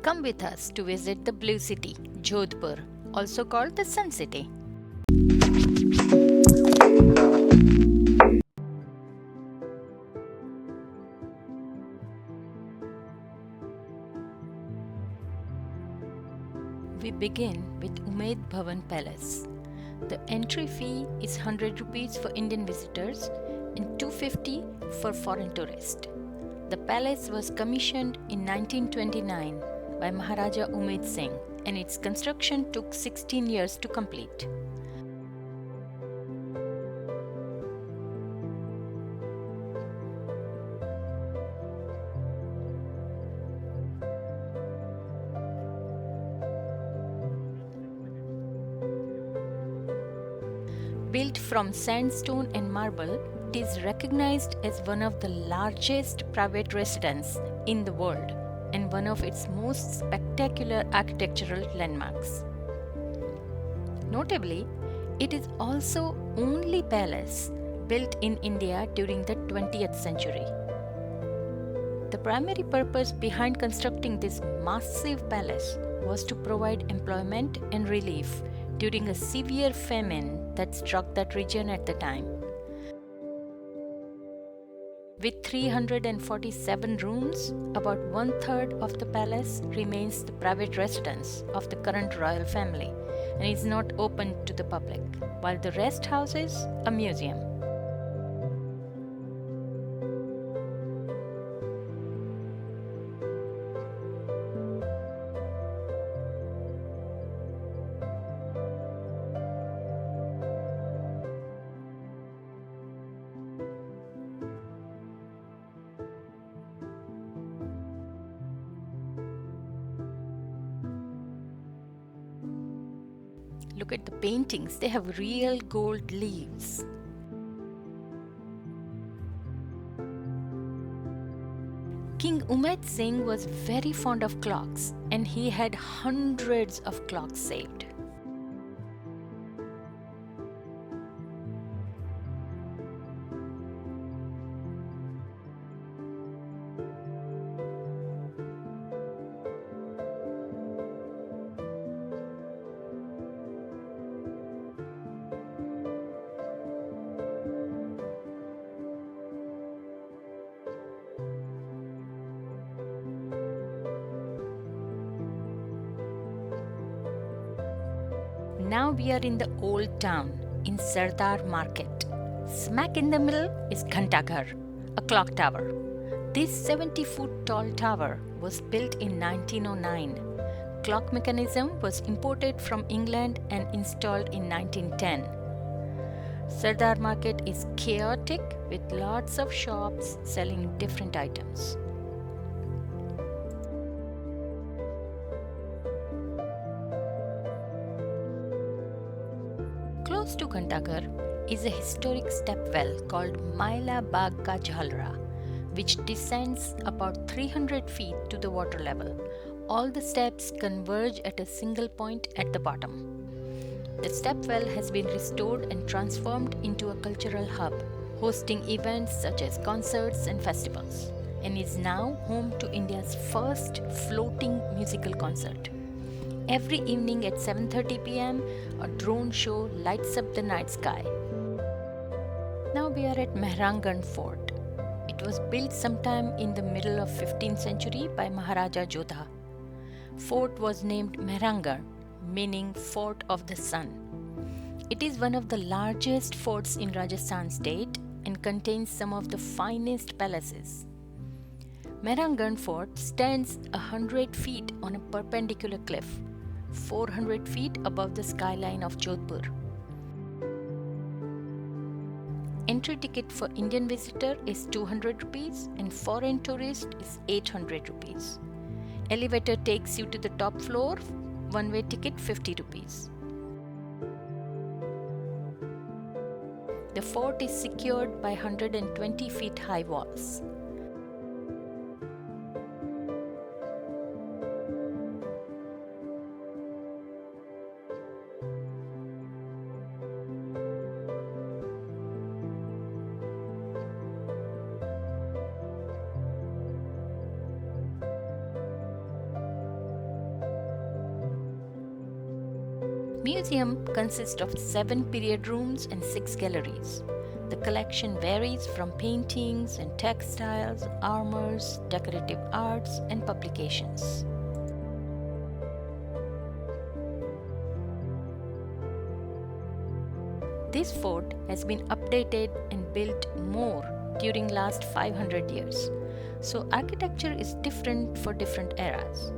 Come with us to visit the Blue City, Jodhpur, also called the Sun City. We begin with Umaid Bhavan Palace. The entry fee is 100 rupees for Indian visitors and 250 for foreign tourists. The palace was commissioned in 1929 by Maharaja Umaid Singh, and its construction took 16 years to complete. Built from sandstone and marble, it is recognized as one of the largest private residences in the world and one of its most spectacular architectural landmarks. Notably, it is also only palace built in India during the 20th century. The primary purpose behind constructing this massive palace was to provide employment and relief during a severe famine that struck that region at the time. With 347 rooms, about one-third of the palace remains the private residence of the current royal family and is not open to the public, while the rest houses a museum. Look at the paintings, they have real gold leaves. King Umaid Singh was very fond of clocks and he had hundreds of clocks saved. Now we are in the old town in Sardar Market. Smack in the middle is Ghantaghar, a clock tower. This 70-foot tall tower was built in 1909. Clock mechanism was imported from England and installed in 1910. Sardar Market is chaotic with lots of shops selling different items. Close to Ghantaghar is a historic stepwell called Maila Bagh Ka Jhalra, which descends about 300 feet to the water level. All the steps converge at a single point at the bottom. The stepwell has been restored and transformed into a cultural hub, hosting events such as concerts and festivals, and is now home to India's first floating musical concert. Every evening at 7:30 p.m., a drone show lights up the night sky. Now we are at Mehrangarh Fort. It was built sometime in the middle of 15th century by Maharaja Jodha. Fort was named Mehrangarh, meaning Fort of the Sun. It is one of the largest forts in Rajasthan state and contains some of the finest palaces. Mehrangarh Fort stands 100 feet on a perpendicular cliff, 400 feet above the skyline of Jodhpur. Entry ticket for Indian visitor is 200 rupees and foreign tourist is 800 rupees. Elevator takes you to the top floor, one-way ticket 50 rupees. The fort is secured by 120 feet high walls. Museum consists of 7 period rooms and 6 galleries. The collection varies from paintings and textiles, armors, decorative arts, and publications. This fort has been updated and built more during last 500 years. So architecture is different for different eras.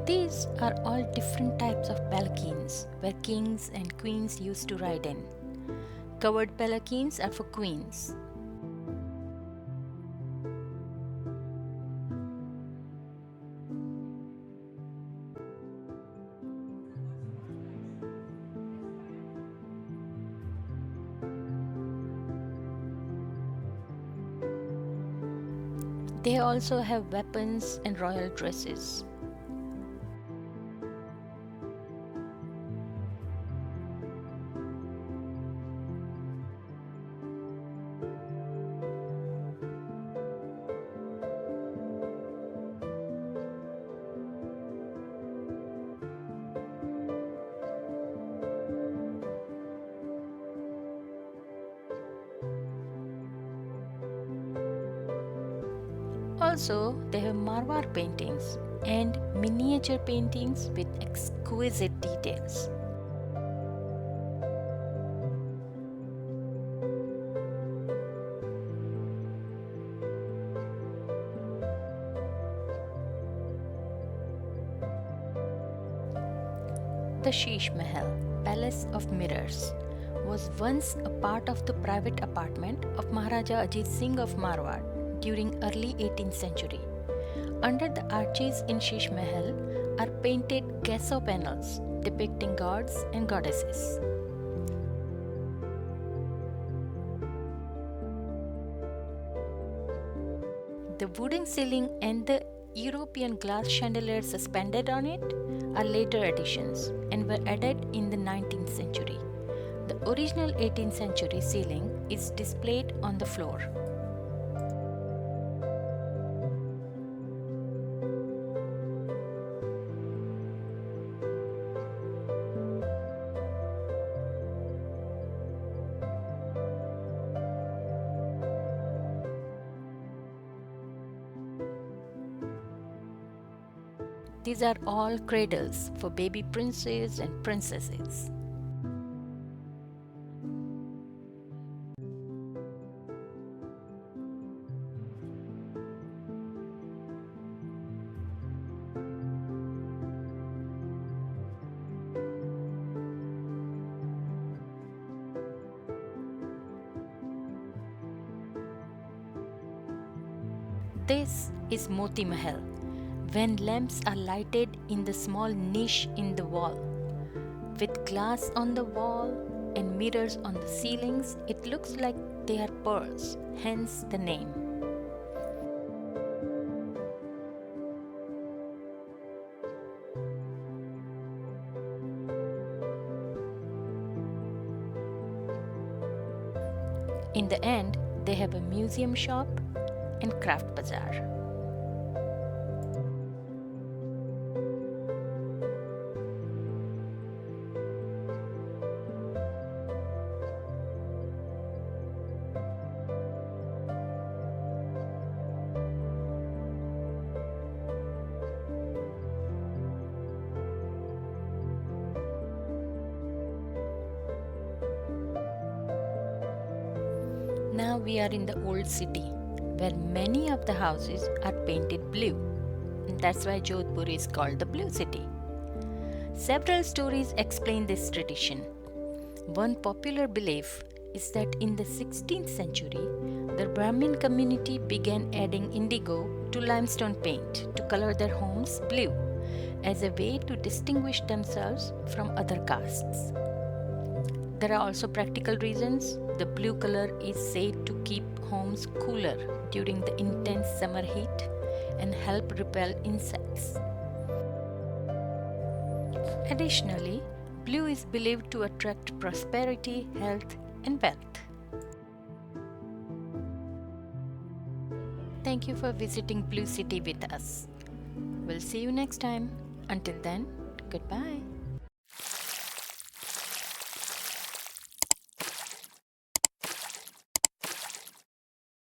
These are all different types of palanquins where kings and queens used to ride in. Covered palanquins are for queens. They also have weapons and royal dresses. Also, they have marwar paintings and miniature paintings with exquisite details. The Sheesh Mahal, Palace of Mirrors, was once a part of the private apartment of Maharaja Ajit Singh of Marwar during early 18th century. Under the arches in Sheesh Mahal are painted gesso panels depicting gods and goddesses. The wooden ceiling and the European glass chandelier suspended on it are later additions and were added in the 19th century. The original 18th century ceiling is displayed on the floor. These are all cradles for baby princes and princesses. This is Moti Mahal, when lamps are lighted in the small niche in the wall. With glass on the wall and mirrors on the ceilings, it looks like they are pearls, hence the name. In the end, they have a museum shop and craft bazaar. Now we are in the old city, where many of the houses are painted blue. And that's why Jodhpur is called the Blue City. Several stories explain this tradition. One popular belief is that in the 16th century, the Brahmin community began adding indigo to limestone paint to color their homes blue, as a way to distinguish themselves from other castes. There are also practical reasons. The blue color is said to keep homes cooler during the intense summer heat and help repel insects. Additionally, blue is believed to attract prosperity, health, and wealth. Thank you for visiting Blue City with us. We'll see you next time. Until then, goodbye.